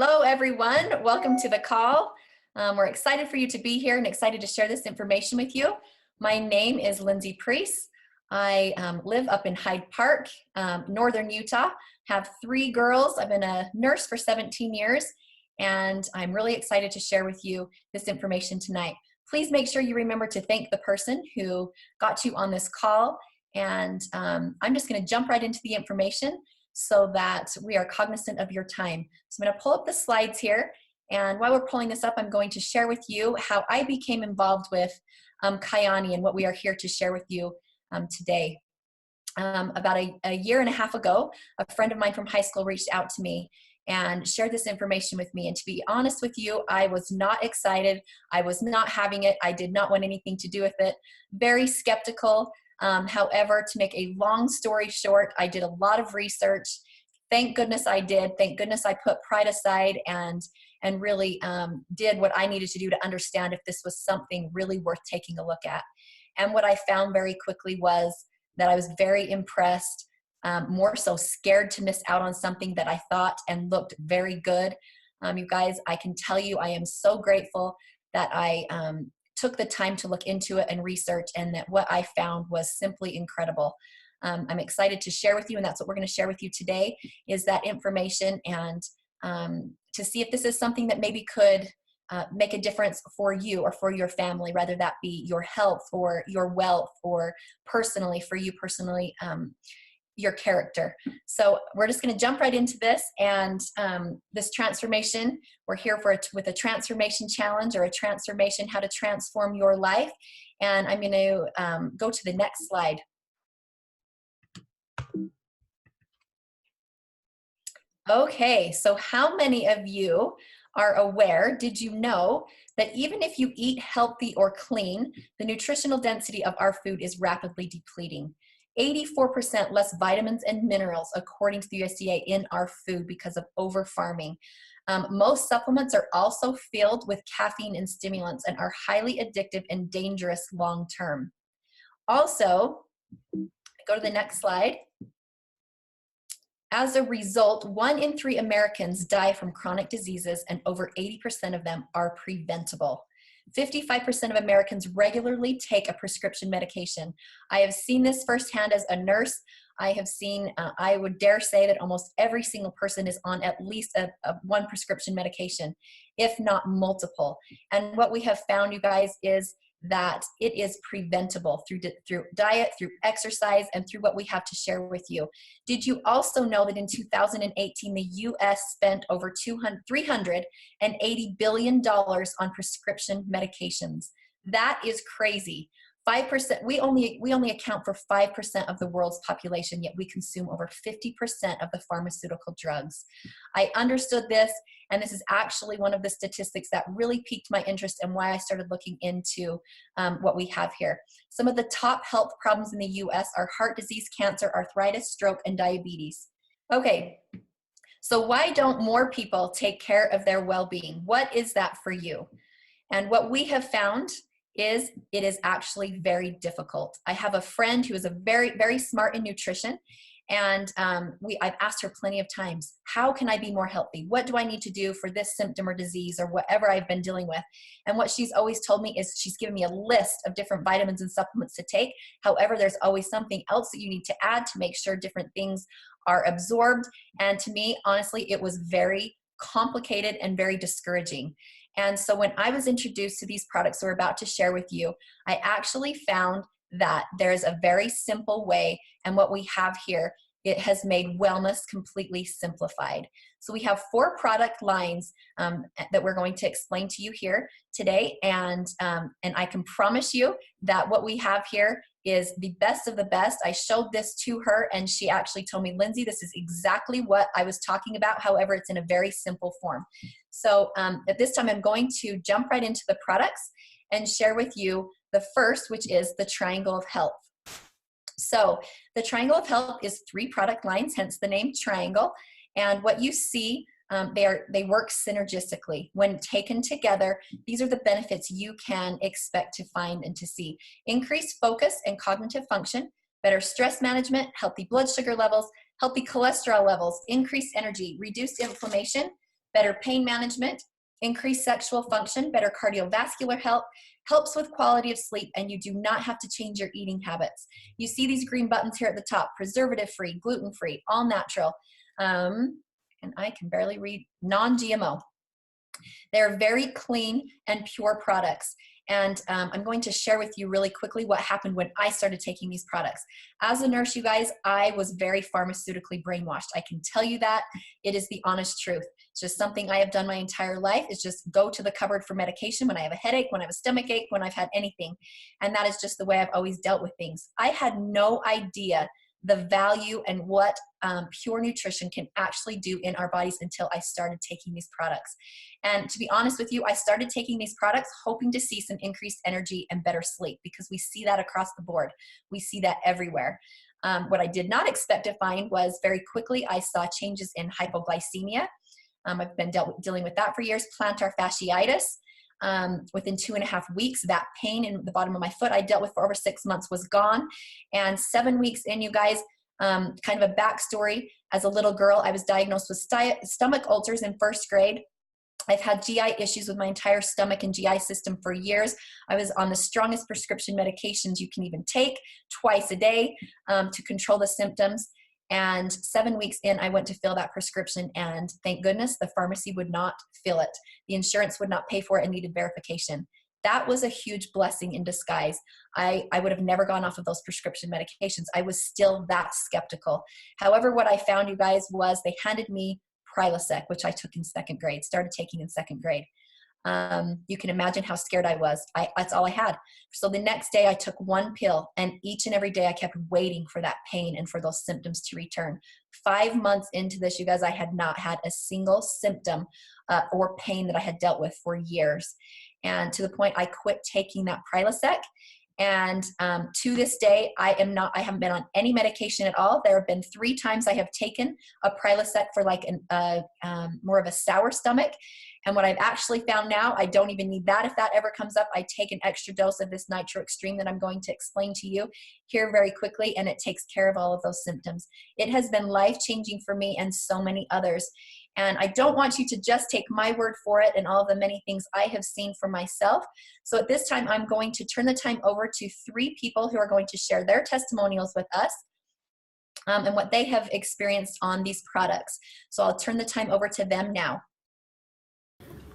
Hello, everyone. Welcome to the call. We're excited for you to be here and excited to share this information with you. My name is Lindsey Preece. I live up in Hyde Park, northern Utah, have 3 girls. I've been a nurse for 17 years, and I'm really excited to share with you this information tonight. Please make sure you remember to thank the person who got you on this call, and I'm just going to jump right into the information so that we are cognizant of your time. So I'm going to pull up the slides here, and while we're pulling this up, I'm going to share with you how I became involved with Kyani and what we are here to share with you today. About a year and a half ago, a friend of mine from high school reached out to me and shared this information with me. And to be honest with you, I was not excited. I was not having it. I did not want anything to do with it. Very skeptical. However, to make a long story short, I did a lot of research. Thank goodness I did. Thank goodness I put pride aside and really did what I needed to do to understand if this was something really worth taking a look at. And what I found very quickly was that I was very impressed, more so scared to miss out on something that I thought and looked very good. You guys, I can tell you I am so grateful that I took the time to look into it and research, and that what I found was simply incredible. I'm excited to share with you, and that's what we're going to share with you today, is that information, and to see if this is something that maybe could make a difference for you or for your family, whether that be your health or your wealth, or personally, for you personally, your character. So we're just going to jump right into this, and this transformation, we're here for with a transformation challenge, or a transformation, how to transform your life. And I'm going to go to the next slide. Okay, so how many of you are aware, did you know that even if you eat healthy or clean, the nutritional density of our food is rapidly depleting? 84% less vitamins and minerals, according to the USDA, in our food because of over-farming. Most supplements are also filled with caffeine and stimulants and are highly addictive and dangerous long-term. Also, go to the next slide. As a result, 1 in 3 Americans die from chronic diseases, and over 80% of them are preventable. 55% of Americans regularly take a prescription medication. I have seen this firsthand as a nurse. I have seen, I would dare say that almost every single person is on at least one prescription medication, if not multiple. And what we have found, you guys, is that it is preventable through diet, through exercise, and through what we have to share with you. Did you also know that in 2018, the U.S. spent over $380 billion on prescription medications? That is crazy. 5%, we only account for 5% of the world's population, yet we consume over 50% of the pharmaceutical drugs. I understood this, and this is actually one of the statistics that really piqued my interest and why I started looking into what we have here. Some of the top health problems in the US are heart disease, cancer, arthritis, stroke, and diabetes. Okay, so why don't more people take care of their well-being? What is that for you? And what we have found is it is actually very difficult. I have a friend who is a very, very smart in nutrition, and I've asked her plenty of times, how can I be more healthy? What do I need to do for this symptom or disease or whatever I've been dealing with? And what she's always told me is she's given me a list of different vitamins and supplements to take. However, there's always something else that you need to add to make sure different things are absorbed. And to me, honestly, it was very complicated and very discouraging. And so when I was introduced to these products we're about to share with you, I actually found that there's a very simple way, and what we have here, it has made wellness completely simplified. So we have 4 product lines that we're going to explain to you here today, and I can promise you that what we have here is the best of the best. I showed this to her, and she actually told me, Lindsey, this is exactly what I was talking about. However, it's in a very simple form. So at this time, I'm going to jump right into the products and share with you the first, which is the Triangle of Health. So the Triangle of Health is 3 product lines, hence the name Triangle. And what you see, they work synergistically. When taken together, these are the benefits you can expect to find and to see. Increased focus and cognitive function, better stress management, healthy blood sugar levels, healthy cholesterol levels, increased energy, reduced inflammation, better pain management, increased sexual function, better cardiovascular health, helps with quality of sleep, and you do not have to change your eating habits. You see these green buttons here at the top: preservative-free, gluten-free, all natural, and I can barely read, non-GMO. They're very clean and pure products. And I'm going to share with you really quickly what happened when I started taking these products. As a nurse, you guys, I was very pharmaceutically brainwashed. I can tell you that. It is the honest truth. It's just something I have done my entire life, is just go to the cupboard for medication when I have a headache, when I have a stomach ache, when I've had anything. And that is just the way I've always dealt with things. I had no idea the value and what pure nutrition can actually do in our bodies until I started taking these products. And to be honest with you, I started taking these products hoping to see some increased energy and better sleep, because we see that across the board. We see that everywhere. What I did not expect to find was very quickly I saw changes in hypoglycemia. I've been dealing with that for years. Plantar fasciitis. Within 2.5 weeks, that pain in the bottom of my foot I dealt with for over 6 months was gone. And 7 weeks in, you guys, kind of a backstory. As a little girl, I was diagnosed with stomach ulcers in 1st grade. I've had GI issues with my entire stomach and GI system for years. I was on the strongest prescription medications you can even take, twice a day, to control the symptoms. And 7 weeks in, I went to fill that prescription, and thank goodness the pharmacy would not fill it. The insurance would not pay for it and needed verification. That was a huge blessing in disguise. I would have never gone off of those prescription medications. I was still that skeptical. However, what I found, you guys, was they handed me Prilosec, which I took in 2nd grade, started taking in 2nd grade. You can imagine how scared I was. That's all I had. So the next day I took 1 pill, and each and every day I kept waiting for that pain and for those symptoms to return. 5 months into this, you guys, I had not had a single symptom or pain that I had dealt with for years. And to the point I quit taking that Prilosec. And to this day, I haven't been on any medication at all. There have been 3 times I have taken a Prilosec for like more of a sour stomach. And what I've actually found now, I don't even need that. If that ever comes up, I take an extra dose of this Nitro Extreme that I'm going to explain to you here very quickly, and it takes care of all of those symptoms. It has been life-changing for me and so many others. And I don't want you to just take my word for it and all the many things I have seen for myself. So at this time, I'm going to turn the time over to 3 people who are going to share their testimonials with us and what they have experienced on these products. So I'll turn the time over to them now.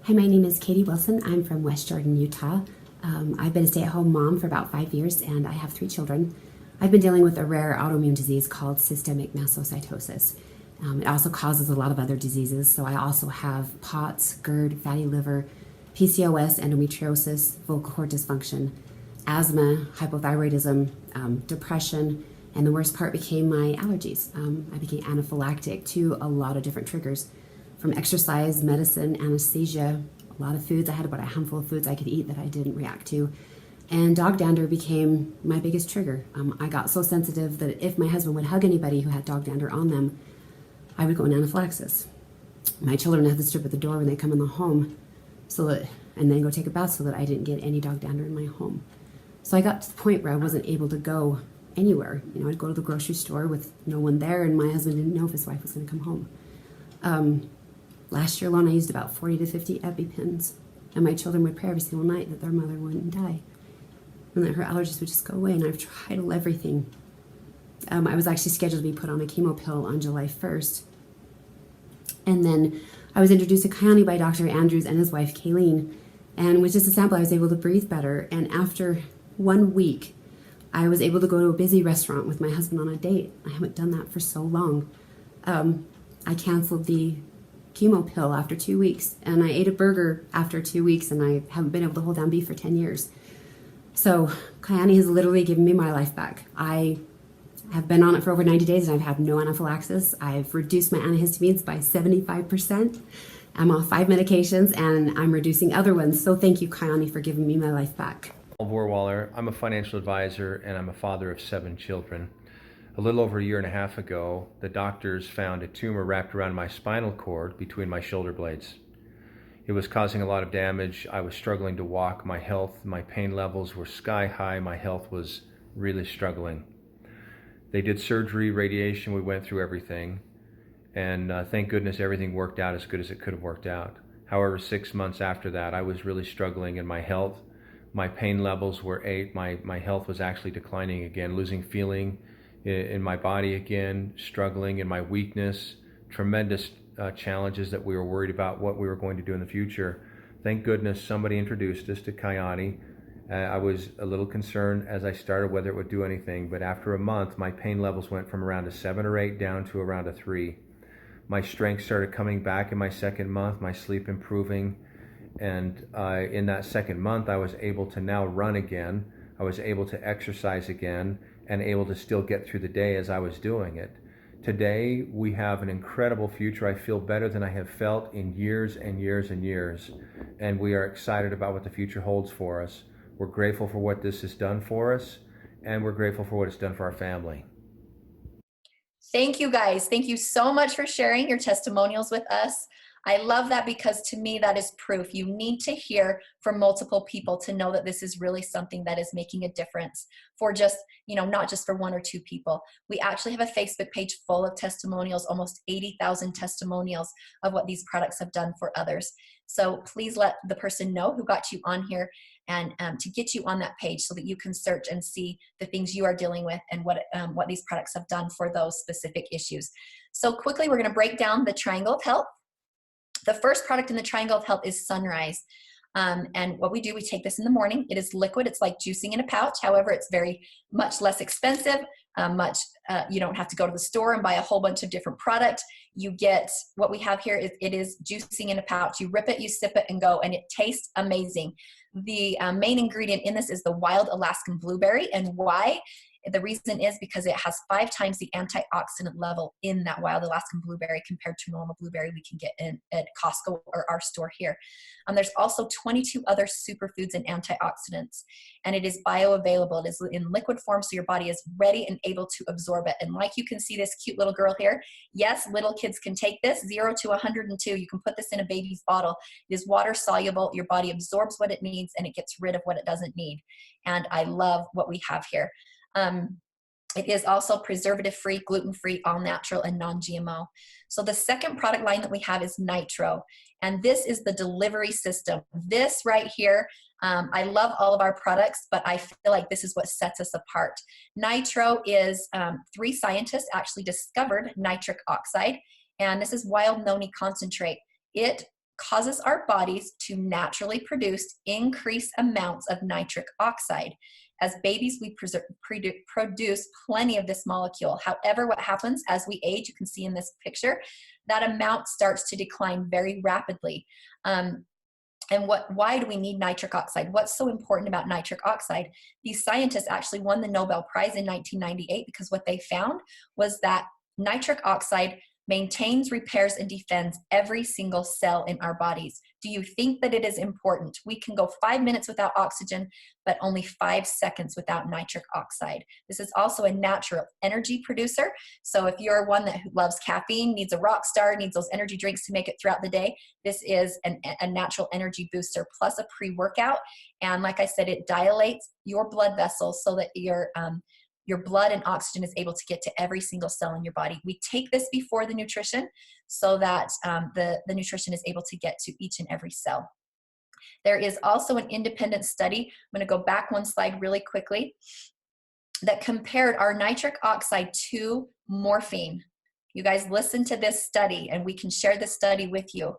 Hi, my name is Katie Wilson. I'm from West Jordan, Utah. I've been a stay-at-home mom for about 5 years, and I have 3 children. I've been dealing with a rare autoimmune disease called systemic mastocytosis. It also causes a lot of other diseases, so I also have POTS, GERD, fatty liver, PCOS, endometriosis, vocal cord dysfunction, asthma, hypothyroidism, depression, and the worst part became my allergies. I became anaphylactic to a lot of different triggers, from exercise, medicine, anesthesia, a lot of foods. I had about a handful of foods I could eat that I didn't react to. And dog dander became my biggest trigger. I got so sensitive that if my husband would hug anybody who had dog dander on them, I would go in anaphylaxis. My children had to strip at the door when they come in the home, and then go take a bath so that I didn't get any dog dander in my home. So I got to the point where I wasn't able to go anywhere. I'd go to the grocery store with no one there, and my husband didn't know if his wife was going to come home. Last year alone, I used about 40 to 50 EpiPens, and my children would pray every single night that their mother wouldn't die and that her allergies would just go away, and I've tried everything. I was actually scheduled to be put on a chemo pill on July 1st, and then I was introduced to Kyani by Dr. Andrews and his wife, Kayleen, and with just a sample, I was able to breathe better, and after 1 week, I was able to go to a busy restaurant with my husband on a date. I haven't done that for so long. I canceled the chemo pill after 2 weeks, and I ate a burger after 2 weeks, and I haven't been able to hold down beef for 10 years. So Kyani has literally given me my life back. I have been on it for over 90 days, and I've had no anaphylaxis. I've reduced my antihistamines by 75%. I'm off 5 medications, and I'm reducing other ones. So thank you, Kyani, for giving me my life back. Vorwaller. I'm a financial advisor, and I'm a father of 7 children. A little over 1.5 years ago, the doctors found a tumor wrapped around my spinal cord between my shoulder blades. It was causing a lot of damage. I was struggling to walk. My pain levels were sky high. My health was really struggling. They did surgery, radiation, we went through everything. And thank goodness everything worked out as good as it could have worked out. However, 6 months after that, I was really struggling in my health. My pain levels were 8. My health was actually declining again, losing feeling in my body again, struggling in my weakness, tremendous challenges that we were worried about what we were going to do in the future. Thank goodness somebody introduced us to Kyani. I was a little concerned as I started whether it would do anything, but after a month, my pain levels went from around a 7 or 8 down to around a 3. My strength started coming back in my second month, my sleep improving, and in that second month, I was able to now run again. I was able to exercise again and able to still get through the day as I was doing it. Today, we have an incredible future. I feel better than I have felt in years and years and years, and we are excited about what the future holds for us. We're grateful for what this has done for us, and we're grateful for what it's done for our family. Thank you guys. Thank you so much for sharing your testimonials with us. I love that because to me, that is proof. You need to hear from multiple people to know that this is really something that is making a difference for just, not just for 1 or 2 people. We actually have a Facebook page full of testimonials, almost 80,000 testimonials of what these products have done for others. So please let the person know who got you on here and to get you on that page so that you can search and see the things you are dealing with and what these products have done for those specific issues. So quickly, we're going to break down the triangle of health. The first product in the triangle of health is Sunrise. And what we do, we take this in the morning. It is liquid. It's like juicing in a pouch. However, it's very much less expensive. You don't have to go to the store and buy a whole bunch of different product. You get what we have here. It is juicing in a pouch. You rip it, you sip it, and go, and it tastes amazing. The main ingredient in this is the wild Alaskan blueberry. And why? The reason is because it has 5 times the antioxidant level in that wild Alaskan blueberry compared to normal blueberry we can get at Costco or our store here. There's also 22 other superfoods and antioxidants, and it is bioavailable. It is in liquid form, so your body is ready and able to absorb it. And like you can see this cute little girl here, yes, little kids can take this, 0 to 102. You can put this in a baby's bottle. It is water soluble. Your body absorbs what it needs, and it gets rid of what it doesn't need. And I love what we have here. It is also preservative-free, gluten-free, all-natural, and non-GMO. So the second product line that we have is Nitro, and this is the delivery system. This right here, I love all of our products, but I feel like this is what sets us apart. Nitro is 3 scientists actually discovered nitric oxide, and this is wild noni concentrate. It causes our bodies to naturally produce increased amounts of nitric oxide. As babies, we produce plenty of this molecule. However, what happens as we age, you can see in this picture, that amount starts to decline very rapidly. Why do we need nitric oxide? What's so important about nitric oxide? These scientists actually won the Nobel Prize in 1998 because what they found was that nitric oxide maintains, repairs, and defends every single cell in our bodies. Do you think that it is important? We can go 5 minutes without oxygen, but only 5 seconds without nitric oxide. This is also a natural energy producer. So if you're one that loves caffeine, needs a rock star, needs those energy drinks to make it throughout the day, this is a natural energy booster plus a pre-workout. And like I said, it dilates your blood vessels so that your blood and oxygen is able to get to every single cell in your body. We take this before the nutrition so that the nutrition is able to get to each and every cell. There is also an independent study, I'm gonna go back one slide really quickly, that compared our nitric oxide to morphine. You guys listen to this study and we can share this study with you.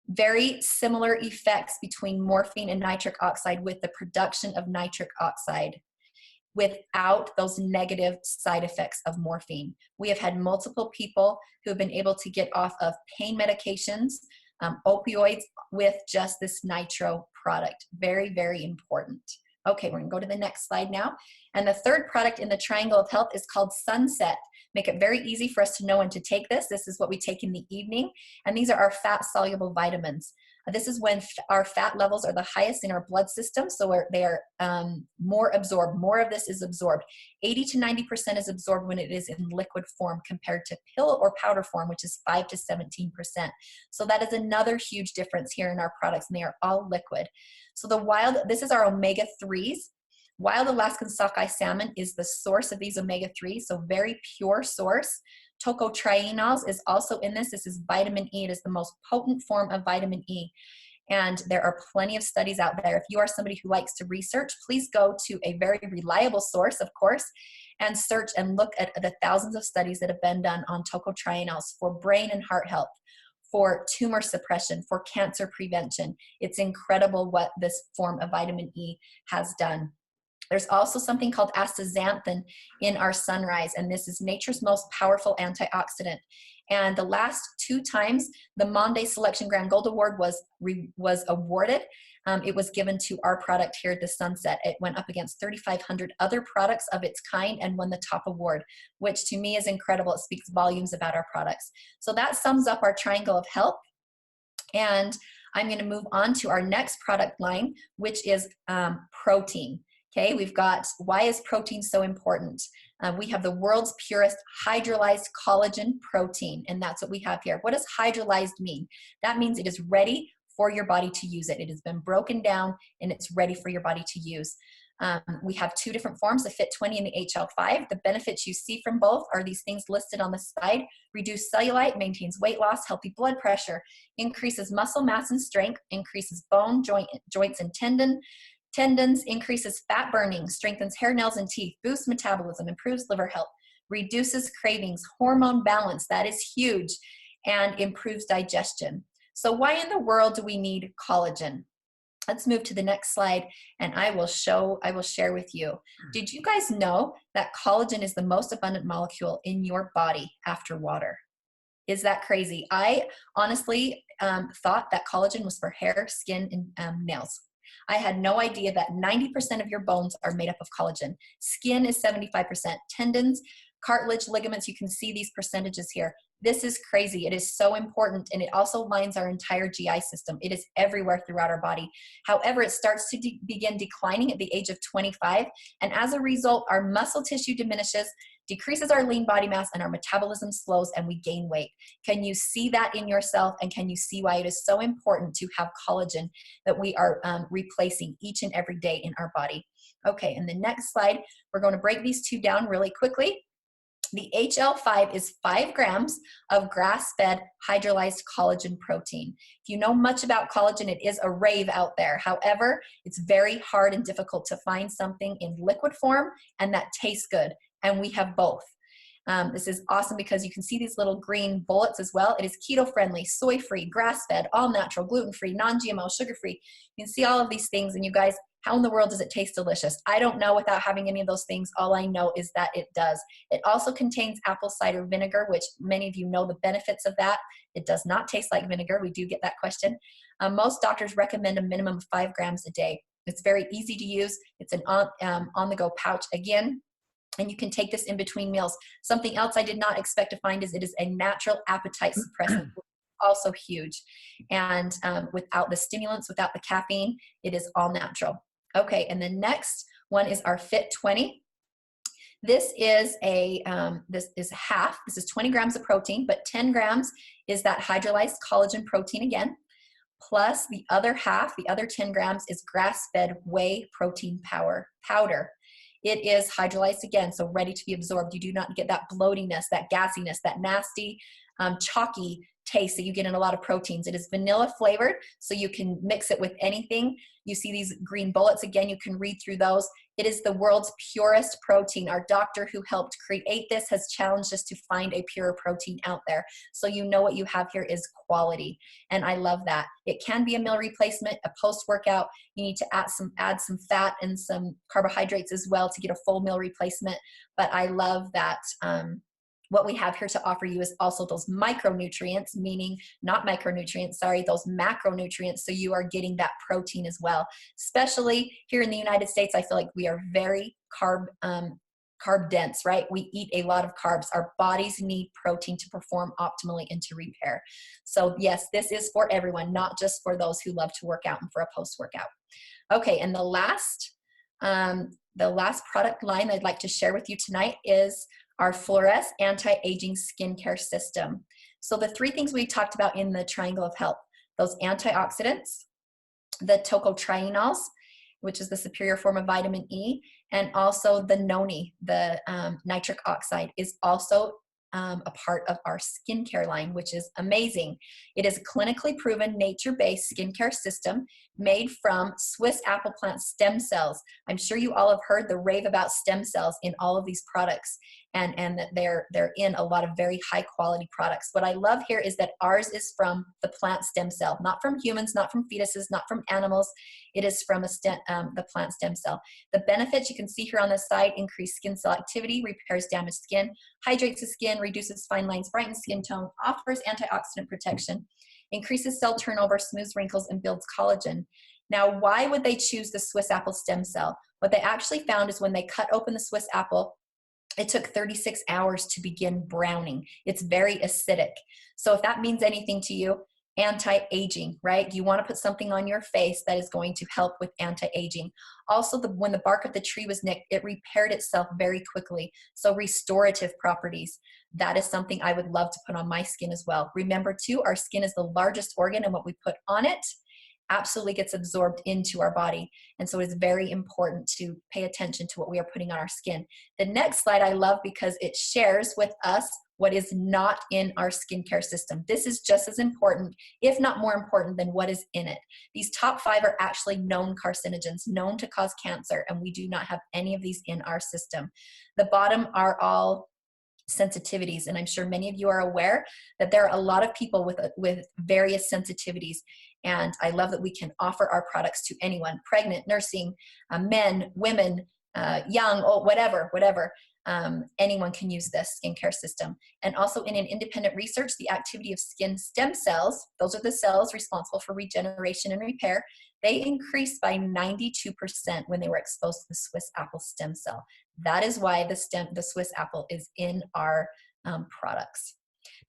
Very similar effects between morphine and nitric oxide with the production of nitric oxide, without those negative side effects of morphine. We have had multiple people who have been able to get off of pain medications, opioids with just this Nitro product. Very, very important. Okay, we're gonna go to the next slide now. And the third product in the triangle of health is called Sunset. Make it very easy for us to know when to take this. This is what we take in the evening. And these are our fat-soluble vitamins. This is when our fat levels are the highest in our blood system, so they are more absorbed. More of this is absorbed. 80 to 90% is absorbed when it is in liquid form compared to pill or powder form, which is 5 to 17%. So that is another huge difference here in our products, and they are all liquid. So this is our omega-3s. Wild Alaskan sockeye salmon is the source of these omega-3s, so very pure source. Tocotrienols is also in this. This is vitamin E. It is the most potent form of vitamin E. And there are plenty of studies out there. If you are somebody who likes to research, please go to a very reliable source, of course, and search and look at the thousands of studies that have been done on tocotrienols for brain and heart health, for tumor suppression, for cancer prevention. It's incredible what this form of vitamin E has done. There's also something called astaxanthin in our sunrise, and this is nature's most powerful antioxidant. And the last 2 times the Monday Selection Grand Gold Award was awarded, it was given to our product here at the Sunset. It went up against 3,500 other products of its kind and won the top award, which to me is incredible. It speaks volumes about our products. So that sums up our triangle of health. And I'm going to move on to our next product line, which is protein. Okay, we've got, why is protein so important? We have the world's purest hydrolyzed collagen protein, and that's what we have here. What does hydrolyzed mean? That means it is ready for your body to use it. It has been broken down and it's ready for your body to use. We have 2 different forms, the Fit20 and the HL5. The benefits you see from both are these things listed on the side. Reduce cellulite, maintains weight loss, healthy blood pressure, increases muscle mass and strength, increases bone, joints and tendons, increases fat burning, strengthens hair, nails, and teeth, boosts metabolism, improves liver health, reduces cravings, hormone balance, that is huge, and improves digestion. So why in the world do we need collagen? Let's move to the next slide and I will share with you. Did you guys know that collagen is the most abundant molecule in your body after water? Is that crazy? I honestly thought that collagen was for hair, skin, and nails. I had no idea that 90% of your bones are made up of collagen. Skin is 75%. Tendons, cartilage, ligaments, you can see these percentages here. This is crazy. It is so important, and it also lines our entire GI system. It is everywhere throughout our body. However, it starts to begin declining at the age of 25, and as a result, our muscle tissue diminishes, decreases our lean body mass, and our metabolism slows, and we gain weight. Can you see that in yourself, and can you see why it is so important to have collagen that we are replacing each and every day in our body? Okay, and the next slide, we're going to break these 2 down really quickly. The HL5 is 5 grams of grass-fed hydrolyzed collagen protein. If you know much about collagen, it is a rave out there. However, it's very hard and difficult to find something in liquid form and that tastes good, and we have both. This is awesome because you can see these little green bullets as well. It is keto-friendly, soy-free, grass-fed, all-natural, gluten-free, non-GMO, sugar-free. You can see all of these things, and you guys, how in the world does it taste delicious? I don't know without having any of those things. All I know is that it does. It also contains apple cider vinegar, which many of you know the benefits of that. It does not taste like vinegar. We do get that question. Most doctors recommend a minimum of 5 grams a day. It's very easy to use. It's an on-the-go pouch again. And you can take this in between meals. Something else I did not expect to find is it is a natural appetite suppressant, also huge. And without the stimulants, without the caffeine, it is all natural. Okay, and the next one is our Fit20. This is half. This is 20 grams of protein, but 10 grams is that hydrolyzed collagen protein again. Plus the other half, the other 10 grams is grass-fed whey protein powder. It is hydrolyzed again, so ready to be absorbed. You do not get that bloatiness, that gassiness, that nasty, chalky taste that you get in a lot of proteins. It is vanilla flavored, so you can mix it with anything. You see these green bullets again, you can read through those. It is the world's purest protein. Our doctor who helped create this has challenged us to find a purer protein out there. So you know what you have here is quality, and I love that. It can be a meal replacement, a post-workout. You need to add some fat and some carbohydrates as well to get a full meal replacement, but I love that what we have here to offer you is also those micronutrients, meaning not micronutrients, sorry, those macronutrients, so you are getting that protein as well. Especially here in the United States, I feel like we are very carb dense, right? We eat a lot of carbs. Our bodies need protein to perform optimally and to repair. So yes, this is for everyone, not just for those who love to work out and for a post-workout. Okay, and the last product line I'd like to share with you tonight is our Flores anti-aging skincare system. So the 3 things we talked about in the triangle of health, those antioxidants, the tocotrienols, which is the superior form of vitamin E, and also the noni, the nitric oxide, is also a part of our skincare line, which is amazing. It is a clinically proven nature-based skincare system made from Swiss apple plant stem cells. I'm sure you all have heard the rave about stem cells in all of these products, and that they're in a lot of very high quality products. What I love here is that ours is from the plant stem cell, not from humans, not from fetuses, not from animals. It is from the plant stem cell. The benefits you can see here on the side: increased skin cell activity, repairs damaged skin, hydrates the skin, reduces fine lines, brightens skin tone, offers antioxidant protection, increases cell turnover, smooths wrinkles, and builds collagen. Now, why would they choose the Swiss apple stem cell? What they actually found is when they cut open the Swiss apple, it took 36 hours to begin browning. It's very acidic. So if that means anything to you, anti-aging, right? You want to put something on your face that is going to help with anti-aging. Also, when the bark of the tree was nicked, it repaired itself very quickly. So restorative properties. That is something I would love to put on my skin as well. Remember too, our skin is the largest organ, and what we put on it absolutely gets absorbed into our body. And so it's very important to pay attention to what we are putting on our skin. The next slide I love because it shares with us what is not in our skincare system. This is just as important, if not more important, than what is in it. These top 5 are actually known carcinogens, known to cause cancer, and we do not have any of these in our system. The bottom are all sensitivities, and I'm sure many of you are aware that there are a lot of people with various sensitivities, and I love that we can offer our products to anyone: pregnant, nursing, men, women, young, old, whatever. Anyone can use this skincare system. And also, in an independent research, the activity of skin stem cells, those are the cells responsible for regeneration and repair, they increased by 92% when they were exposed to the Swiss apple stem cell. That is why the Swiss apple is in our products.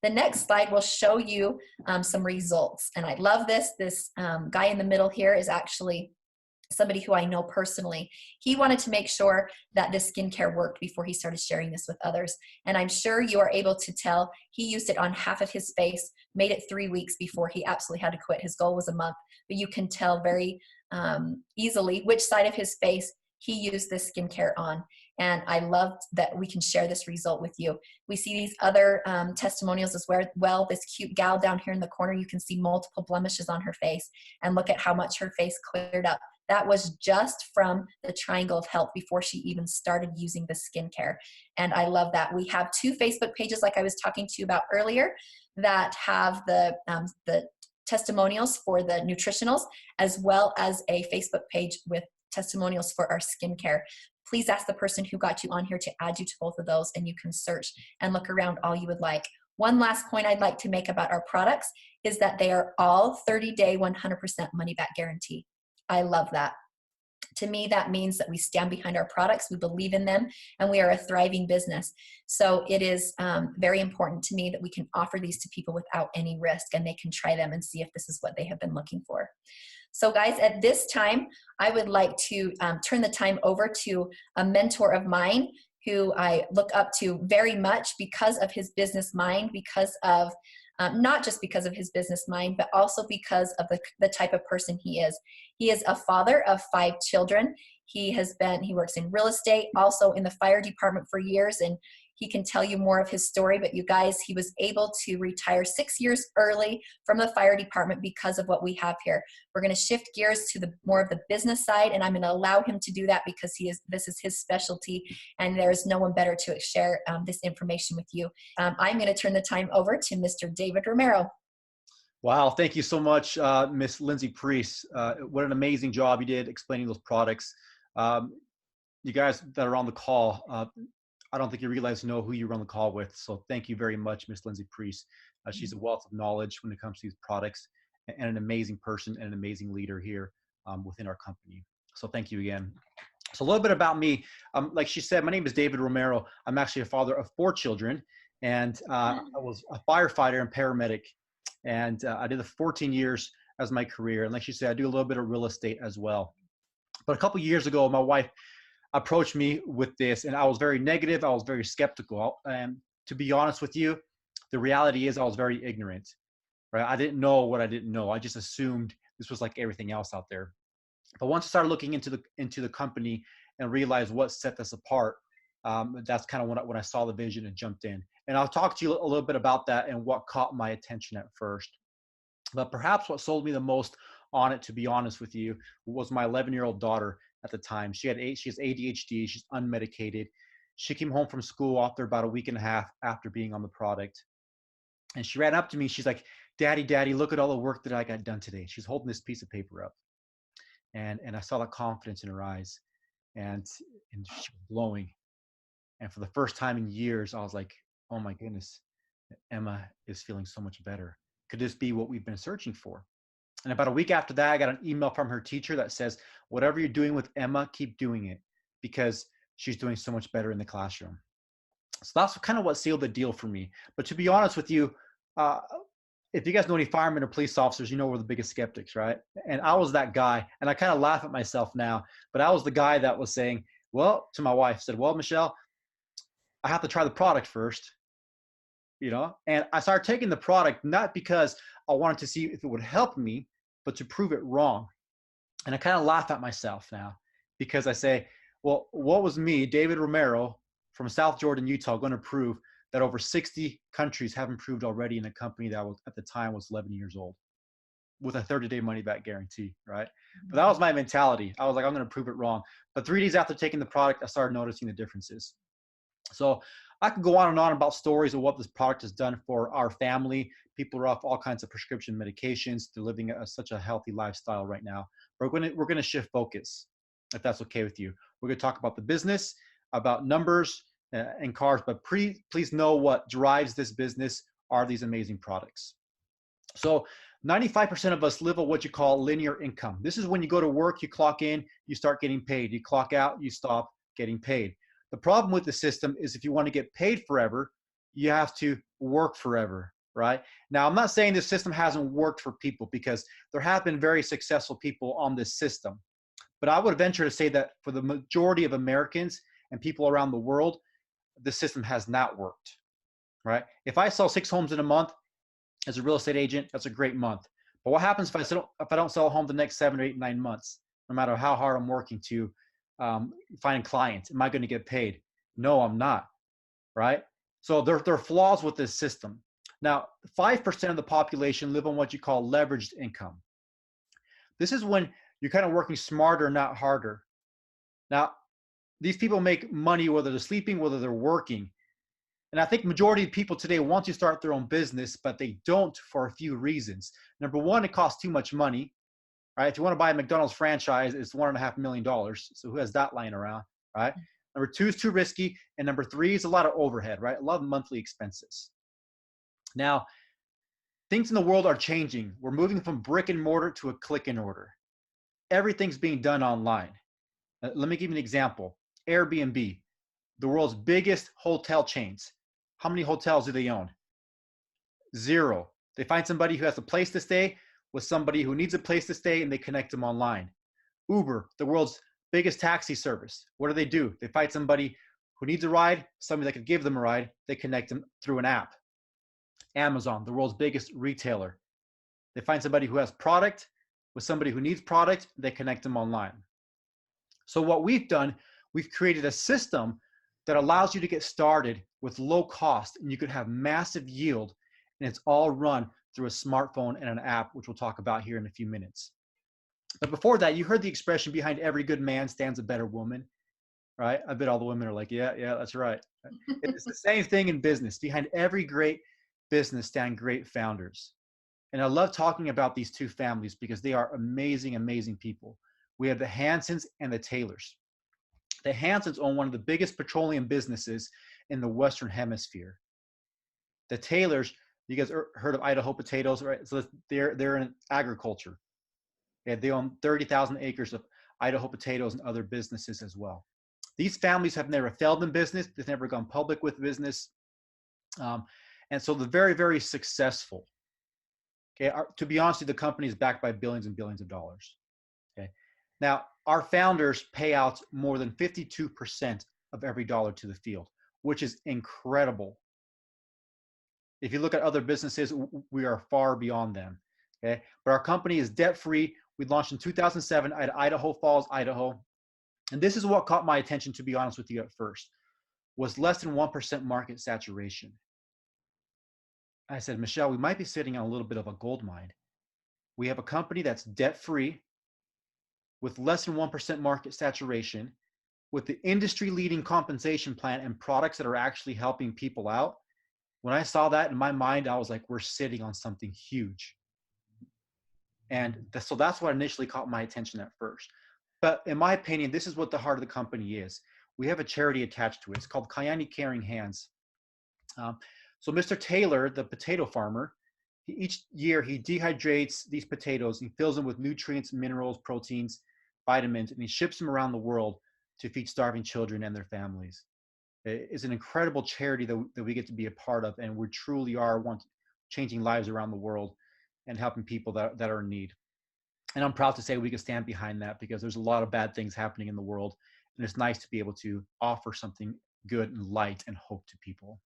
The next slide will show you some results. And I love this. This guy in the middle here is actually somebody who I know personally. He wanted to make sure that this skincare worked before he started sharing this with others. And I'm sure you are able to tell he used it on half of his face, made it 3 weeks before he absolutely had to quit. His goal was a month, but you can tell very easily which side of his face he used this skincare on. And I love that we can share this result with you. We see these other testimonials as well. This cute gal down here in the corner, you can see multiple blemishes on her face, and look at how much her face cleared up. That was just from the triangle of health before she even started using the skincare. And I love that. We have 2 Facebook pages, like I was talking to you about earlier, that have the testimonials for the nutritionals, as well as a Facebook page with testimonials for our skincare. Please ask the person who got you on here to add you to both of those, and you can search and look around all you would like. One last point I'd like to make about our products is that they are all 30-day, 100% money-back guarantee. I love that. To me, that means that we stand behind our products, we believe in them, and we are a thriving business. So it is very important to me that we can offer these to people without any risk, and they can try them and see if this is what they have been looking for. So guys, at this time, I would like to turn the time over to a mentor of mine who I look up to very much because of his business mind, because of not just because of his business mind, but also because of the type of person he is. He is a father of 5 children. He works in real estate, also in the fire department for years, and he can tell you more of his story. But you guys, he was able to retire 6 years early from the fire department because of what we have here. We're going to shift gears to more of the business side, and I'm going to allow him to do that because this is his specialty, and there is no one better to share this information with you. I'm going to turn the time over to Mr. David Romero. Wow, thank you so much, Miss Lindsey Preece. What an amazing job you did explaining those products. You guys that are on the call, I don't think you know who you're on the call with. So thank you very much, Miss Lindsey Preece. She's a wealth of knowledge when it comes to these products, and an amazing person and an amazing leader here within our company. So thank you again. So a little bit about me. Like she said, my name is David Romero. I'm actually a father of 4 children, and I was a firefighter and paramedic. And I did the 14 years as my career. And like she said, I do a little bit of real estate as well. But a couple of years ago, my wife approached me with this, and I was very negative. I was very skeptical. And to be honest with you, the reality is I was very ignorant, right? I didn't know what I didn't know. I just assumed this was like everything else out there. But once I started looking into the company and realized what set us apart, That's kind of when I saw the vision and jumped in. And I'll talk to you a little bit about that and what caught my attention at first. But perhaps what sold me the most on it, to be honest with you, was my 11-year-old daughter at the time. She has ADHD. She's unmedicated. She came home from school after about a week and a half after being on the product. And she ran up to me. She's like, Daddy, look at all the work that I got done today. She's holding this piece of paper up. And I saw the confidence in her eyes, and she was glowing. And for the first time in years, I was like, oh my goodness, Emma is feeling so much better. Could this be what we've been searching for? And about a week after that, I got an email from her teacher that says, whatever you're doing with Emma, keep doing it, because she's doing so much better in the classroom. So that's kind of what sealed the deal for me. But to be honest with you, if you guys know any firemen or police officers, you know we're the biggest skeptics, right? And I was that guy, and I kind of laugh at myself now, but I was the guy that was saying, well, to my wife, said, well, Michelle, I have to try the product first, and I started taking the product, not because I wanted to see if it would help me, but to prove it wrong. And I kind of laugh at myself now, because I say, well, what was me, David Romero from South Jordan, Utah, going to prove that over 60 countries have improved already in a company that was at the time was 11 years old with a 30-day money back guarantee, right? But that was my mentality. I was like, I'm going to prove it wrong. But 3 days after taking the product, I started noticing the differences. So I could go on and on about stories of what this product has done for our family. People are off all kinds of prescription medications. They're living such a healthy lifestyle right now. We're going to shift focus, if that's okay with you. We're going to talk about the business, about numbers and cars, but please know what drives this business are these amazing products. So 95% of us live on what you call linear income. This is when you go to work, you clock in, you start getting paid. You clock out, you stop getting paid. The problem with the system is if you want to get paid forever, you have to work forever, right? Now, I'm not saying this system hasn't worked for people, because there have been very successful people on this system. But I would venture to say that for the majority of Americans and people around the world, the system has not worked, right? If I sell 6 homes in a month as a real estate agent, that's a great month. But what happens if I don't sell a home the next 7 or 8, 9 months, no matter how hard I'm working to find clients? Am I going to get paid? No, I'm not, right? So there are flaws with this system. Now, 5% of the population live on what you call leveraged income. This is when you're kind of working smarter, not harder. Now, these people make money whether they're sleeping, whether they're working. And I think majority of people today want to start their own business, but they don't for a few reasons. Number one, it costs too much money, right? If you want to buy a McDonald's franchise, it's $1.5 million. So who has that lying around, right? Number two is too risky. And number three is a lot of overhead, right? A lot of monthly expenses. Now, things in the world are changing. We're moving from brick and mortar to a click and order. Everything's being done online. Let me give you an example. Airbnb, the world's biggest hotel chains. How many hotels do they own? 0. They find somebody who has a place to stay with somebody who needs a place to stay, and they connect them online. Uber, the world's biggest taxi service. What do? They find somebody who needs a ride, somebody that could give them a ride. They connect them through an app. Amazon, the world's biggest retailer. They find somebody who has product with somebody who needs product. They connect them online. So what we've done, we've created a system that allows you to get started with low cost, and you could have massive yield, and it's all run through a smartphone and an app, which we'll talk about here in a few minutes. But before that, you heard the expression, behind every good man stands a better woman, right? I bet all the women are like, yeah, that's right. It's the same thing in business. Behind every great business stand great founders. And I love talking about these two families because they are amazing, amazing people. We have the Hansons and the Taylors. The Hansons own one of the biggest petroleum businesses in the Western Hemisphere. The Taylors, you guys heard of Idaho potatoes, right? So they're in agriculture. They own 30,000 acres of Idaho potatoes and other businesses as well. These families have never failed in business. They've never gone public with business. And so they're very, very successful. Okay, to be honest with you, the company is backed by billions and billions of dollars. Okay, now our founders pay out more than 52% of every dollar to the field, which is incredible. If you look at other businesses, we are far beyond them. Okay, but our company is debt-free. We launched in 2007 at Idaho Falls, Idaho. And this is what caught my attention, to be honest with you, at first. was less than 1% market saturation. I said, Michelle, we might be sitting on a little bit of a gold mine. We have a company that's debt-free with less than 1% market saturation, with the industry-leading compensation plan and products that are actually helping people out. When I saw that in my mind, I was like, we're sitting on something huge. And so that's what initially caught my attention at first. But in my opinion, this is what the heart of the company is. We have a charity attached to it. It's called Kayani Caring Hands. So Mr. Taylor, the potato farmer, each year he dehydrates these potatoes. He fills them with nutrients, minerals, proteins, vitamins, and he ships them around the world to feed starving children and their families. It's an incredible charity that we get to be a part of, and we truly are changing lives around the world and helping people that are in need. And I'm proud to say we can stand behind that, because there's a lot of bad things happening in the world, and it's nice to be able to offer something good and light and hope to people.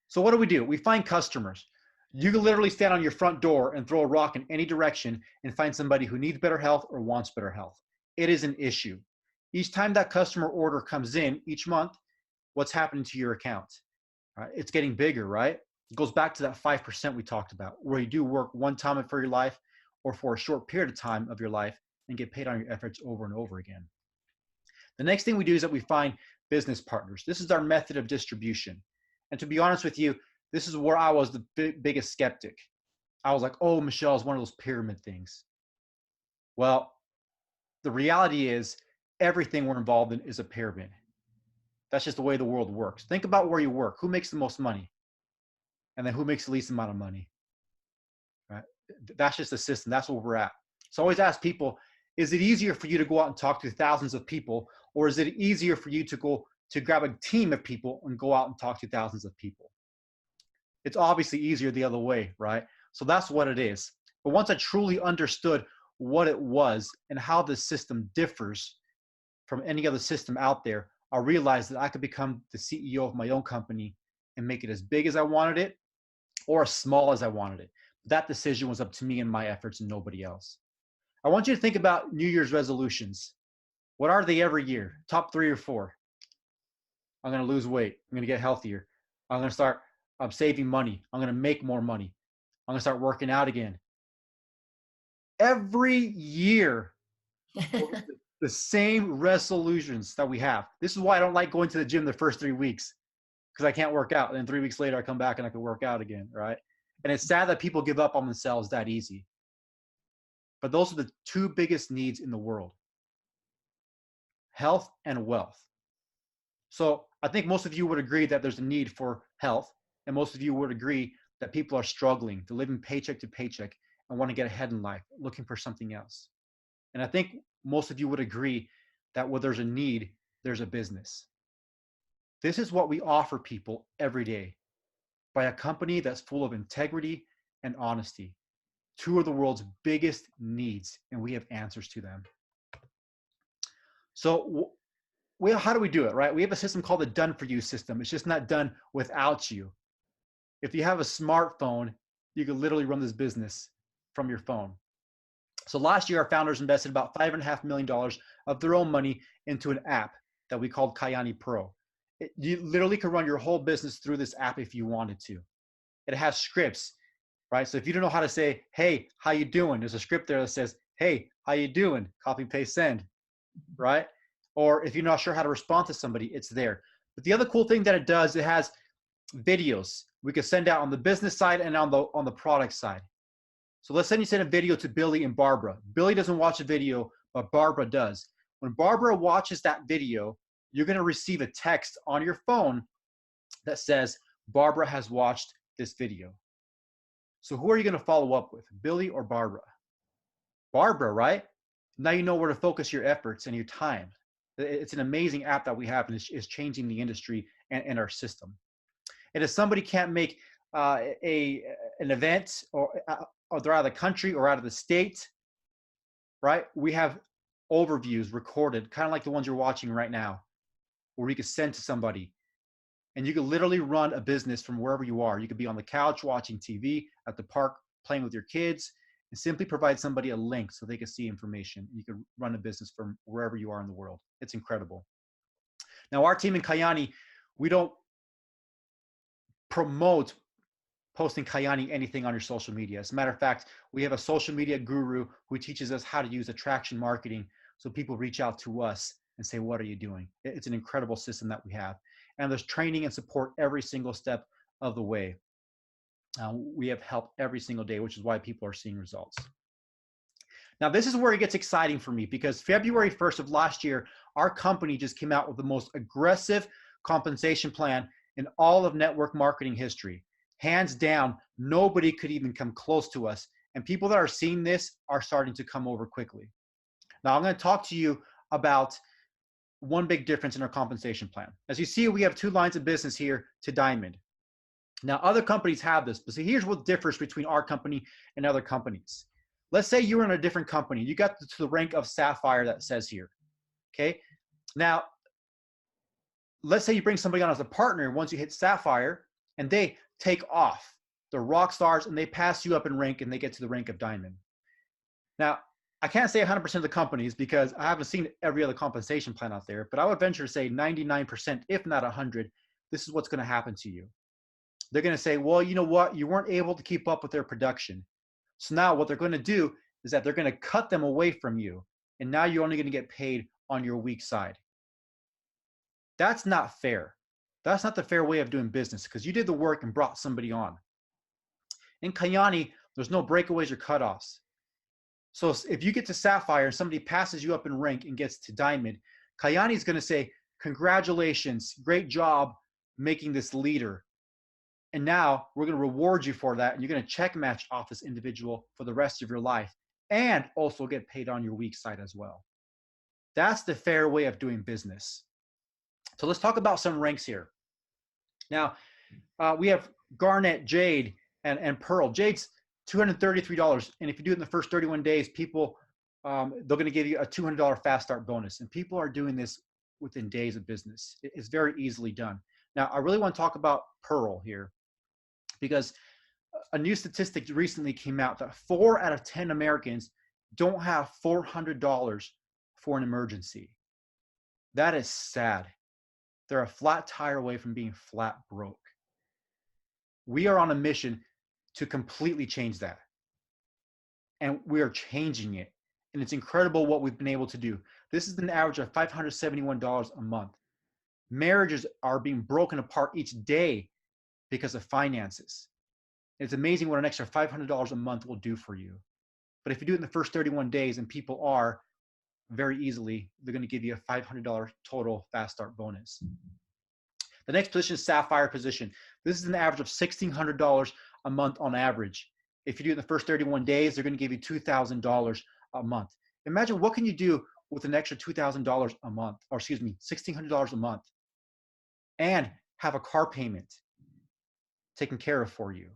So what do? We find customers. You can literally stand on your front door and throw a rock in any direction and find somebody who needs better health or wants better health. It is an issue. Each time that customer order comes in each month, what's happening to your account? It's getting bigger, right? It goes back to that 5% we talked about, where you do work one time for your life or for a short period of time of your life and get paid on your efforts over and over again. The next thing we do is that we find business partners. This is our method of distribution. And to be honest with you, this is where I was the biggest skeptic. I was like, oh, Michelle, is one of those pyramid things. Well, the reality is everything we're involved in is a pyramid. That's just the way the world works. Think about where you work. Who makes the most money? And then who makes the least amount of money? Right? That's just the system. That's where we're at. So I always ask people, is it easier for you to go out and talk to thousands of people, or is it easier for you to go to grab a team of people and go out and talk to thousands of people? It's obviously easier the other way, right? So that's what it is. But once I truly understood what it was and how the system differs from any other system out there, I realized that I could become the CEO of my own company and make it as big as I wanted it or as small as I wanted it. That decision was up to me and my efforts and nobody else. I want you to think about New Year's resolutions. What are they every year? Top 3 or 4. I'm going to lose weight. I'm going to get healthier. I'm going to start saving money. I'm going to make more money. I'm going to start working out again. Every year, the same resolutions that we have. This is why I don't like going to the gym the first 3 weeks, because I can't work out. And then 3 weeks later, I come back and I can work out again, right? And it's sad that people give up on themselves that easy. But those are the 2 biggest needs in the world: health and wealth. So I think most of you would agree that there's a need for health, and most of you would agree that people are struggling to living paycheck to paycheck and want to get ahead in life, looking for something else. And I think most of you would agree that where there's a need, there's a business. This is what we offer people every day by a company that's full of integrity and honesty. 2 of the world's biggest needs, and we have answers to them. So how do we do it, right? We have a system called the done for you system. It's just not done without you. If you have a smartphone, you can literally run this business from your phone. So last year, our founders invested about $5.5 million of their own money into an app that we called Kayani Pro. You literally can run your whole business through this app if you wanted to. It has scripts, right? So if you don't know how to say, hey, how you doing? There's a script there that says, hey, how you doing? Copy, paste, send, right? Or if you're not sure how to respond to somebody, it's there. But the other cool thing that it does, it has videos we can send out on the business side and on the product side. So let's say you send a video to Billy and Barbara. Billy doesn't watch the video, but Barbara does. When Barbara watches that video, you're going to receive a text on your phone that says, Barbara has watched this video. So who are you going to follow up with, Billy or Barbara? Barbara, right? Now you know where to focus your efforts and your time. It's an amazing app that we have, and it's changing the industry and our system. And if somebody can't make an event, or they're out of the country or out of the state, right? We have overviews recorded, kind of like the ones you're watching right now, where we could send to somebody. And you could literally run a business from wherever you are. You could be on the couch watching TV, at the park playing with your kids, and simply provide somebody a link so they can see information. You could run a business from wherever you are in the world. It's incredible. Now, our team in Kayani, we don't promote posting Kayani anything on your social media. As a matter of fact, we have a social media guru who teaches us how to use attraction marketing. So people reach out to us and say, what are you doing? It's an incredible system that we have. And there's training and support every single step of the way. We have help every single day, which is why people are seeing results. Now, this is where it gets exciting for me, because February 1st of last year, our company just came out with the most aggressive compensation plan in all of network marketing history. Hands down, nobody could even come close to us. And people that are seeing this are starting to come over quickly. Now, I'm going to talk to you about one big difference in our compensation plan. As you see, we have 2 lines of business here to Diamond. Now, other companies have this, but see, here's what differs between our company and other companies. Let's say you're in a different company. You got to the rank of Sapphire that says here, okay? Now, let's say you bring somebody on as a partner once you hit Sapphire, and they take off. They're rock stars, and they pass you up in rank, and they get to the rank of Diamond. Now, I can't say 100% of the companies because I haven't seen every other compensation plan out there, but I would venture to say 99%, if not 100, this is what's going to happen to you. They're going to say, well, you know what? You weren't able to keep up with their production. So now what they're going to do is that they're going to cut them away from you. And now you're only going to get paid on your weak side. That's not fair. That's not the fair way of doing business, because you did the work and brought somebody on. In Kayani, there's no breakaways or cutoffs. So if you get to Sapphire and somebody passes you up in rank and gets to Diamond, Kayani is going to say, congratulations, great job making this leader. And now we're going to reward you for that. And you're going to check match off this individual for the rest of your life, and also get paid on your weak side as well. That's the fair way of doing business. So let's talk about some ranks here. Now, we have Garnet, Jade, and Pearl. Jade's $233. And if you do it in the first 31 days, people, they're going to give you a $200 fast start bonus. And people are doing this within days of business. It's very easily done. Now, I really want to talk about Pearl here, because a new statistic recently came out that 4 out of 10 Americans don't have $400 for an emergency. That is sad. They're a flat tire away from being flat broke. We are on a mission to completely change that. And we are changing it. And it's incredible what we've been able to do. This is an average of $571 a month. Marriages are being broken apart each day because of finances. It's amazing what an extra $500 a month will do for you. But if you do it in the first 31 days, and people are, very easily, they're going to give you a $500 total fast start bonus. The next position is Sapphire position. This is an average of $1,600 a month on average. If you do it in the first 31 days, they're going to give you $2,000 a month. Imagine what can you do with an extra $2,000 a month, or excuse me, $1,600 a month, and have a car payment taken care of for you.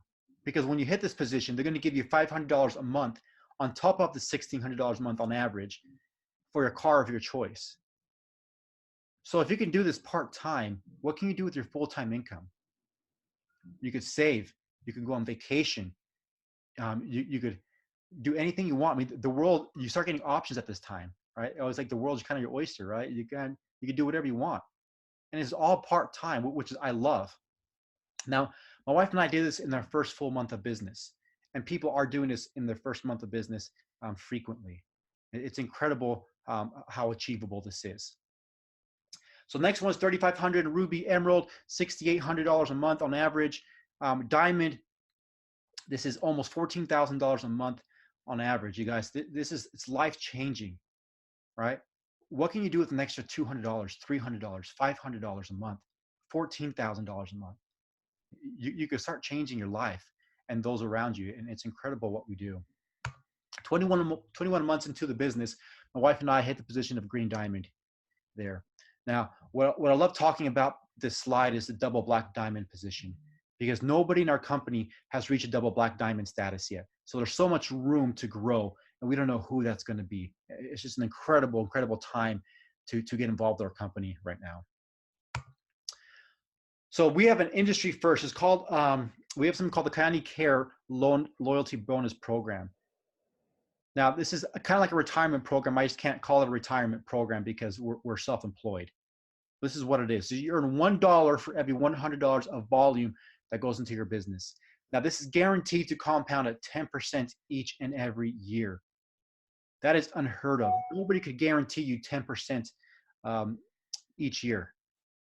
Because when you hit this position, they're going to give you $500 a month on top of the $1,600 a month on average for your car of your choice. So if you can do this part-time, what can you do with your full-time income? You could save, you could go on vacation, you could do anything you want. I mean, the world, you start getting options at this time, right? It's like the world's kind of your oyster, right? You can do whatever you want. And it's all part-time, which is I love. Now, my wife and I did this in our first full month of business, and people are doing this in their first month of business frequently. It's incredible how achievable this is. So next one is $3,500, Ruby, Emerald, $6,800 a month on average. Diamond, this is almost $14,000 a month on average. You guys, it's life-changing, right? What can you do with an extra $200, $300, $500 a month, $14,000 a month? You could start changing your life and those around you, and it's incredible what we do. 21 months into the business, my wife and I hit the position of green diamond there. Now, what I love talking about this slide is the double black diamond position, because nobody in our company has reached a double black diamond status yet. So there's so much room to grow, and we don't know who that's going to be. It's just an incredible time to get involved with our company right now. So we have an industry first. It's called, we have something called the Kayani Care Loyalty Bonus Program. Now, this is kind of like a retirement program. I just can't call it a retirement program because we're self-employed. This is what it is. So you earn $1 for every $100 of volume that goes into your business. Now, this is guaranteed to compound at 10% each and every year. That is unheard of. Nobody could guarantee you 10% each year.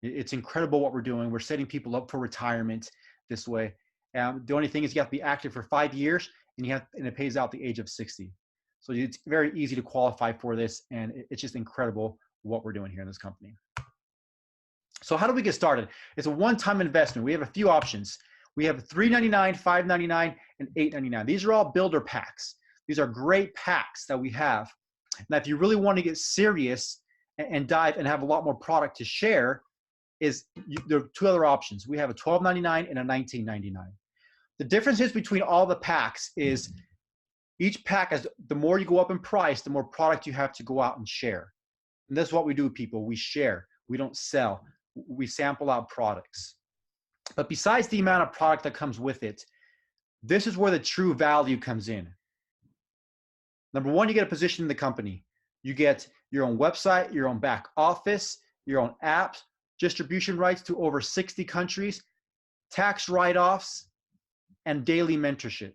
It's incredible what we're doing. We're setting people up for retirement this way. The only thing is you have to be active for 5 years, and it pays out the age of 60. So it's very easy to qualify for this, and it's just incredible what we're doing here in this company. So how do we get started? It's a one-time investment. We have a few options. We have $3.99, $5.99, and $8.99. These are all builder packs. These are great packs that we have. Now, if you really want to get serious and dive and have a lot more product to share, there are two other options. We have a $12.99 and a $19.99. The differences between all the packs is each pack, the more you go up in price, the more product you have to go out and share. And that's what we do, people. We share. We don't sell. We sample out products. But besides the amount of product that comes with it, this is where the true value comes in. Number one, you get a position in the company. You get your own website, your own back office, your own apps, distribution rights to over 60 countries, tax write-offs, and daily mentorship.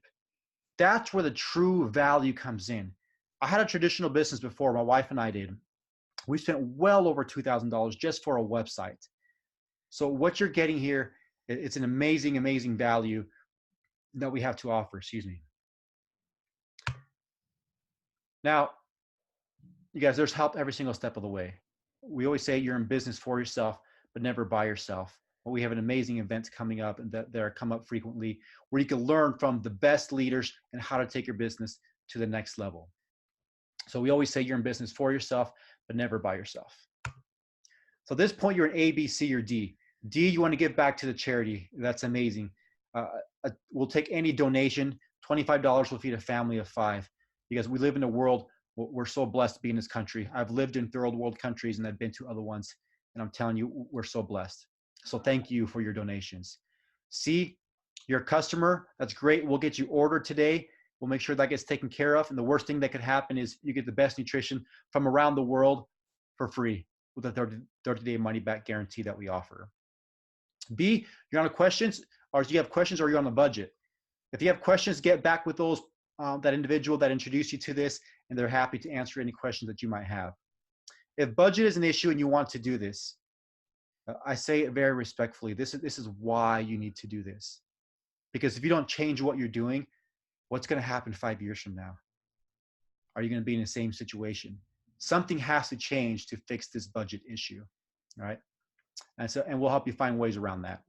That's where the true value comes in. I had a traditional business before, my wife and I did. We spent well over $2,000 just for a website. So what you're getting here, it's an amazing, amazing value that we have to offer, excuse me. Now, you guys, there's help every single step of the way. We always say you're in business for yourself, but never by yourself. But we have an amazing events coming up and that are come up frequently where you can learn from the best leaders and how to take your business to the next level. So we always say you're in business for yourself, but never by yourself. So at this point, you're an A, B, C, or D. D, you want to give back to the charity. That's amazing. We'll take any donation. $25 will feed a family of 5. Because we live in a world, we're so blessed to be in this country. I've lived in third world countries and I've been to other ones. And I'm telling you, we're so blessed. So thank you for your donations. C, you're a customer. That's great. We'll get you ordered today. We'll make sure that gets taken care of. And the worst thing that could happen is you get the best nutrition from around the world for free with a 30-day money-back guarantee that we offer. B, you're on questions, or do you have questions, or you're on a budget? If you have questions, get back with those that individual that introduced you to this, and they're happy to answer any questions that you might have. If budget is an issue and you want to do this, I say it very respectfully. This is why you need to do this. Because if you don't change what you're doing, what's going to happen 5 years from now? Are you going to be in the same situation? Something has to change to fix this budget issue, right? And we'll help you find ways around that.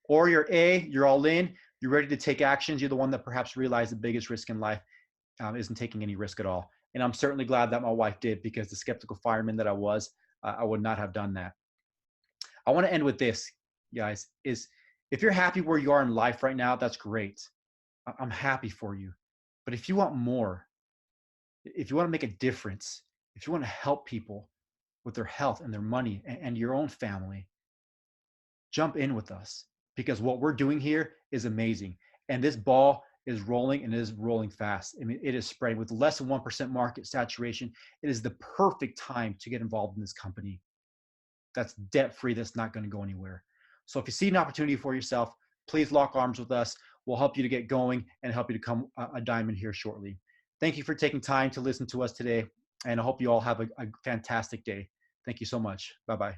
Or you're A, you're all in, you're ready to take actions. You're the one that perhaps realized the biggest risk in life isn't taking any risk at all. And I'm certainly glad that my wife did, because the skeptical fireman that I was, I would not have done that. I want to end with this, guys, is if you're happy where you are in life right now, that's great. I'm happy for you. But if you want more, if you want to make a difference, if you want to help people with their health and their money and your own family, jump in with us, because what we're doing here is amazing. And this ball is rolling, and it is rolling fast. I mean, it is spreading with less than 1% market saturation. It is the perfect time to get involved in this company. That's debt-free. That's not going to go anywhere. So if you see an opportunity for yourself, please lock arms with us. We'll help you to get going and help you to become a diamond here shortly. Thank you for taking time to listen to us today. And I hope you all have a fantastic day. Thank you so much. Bye-bye.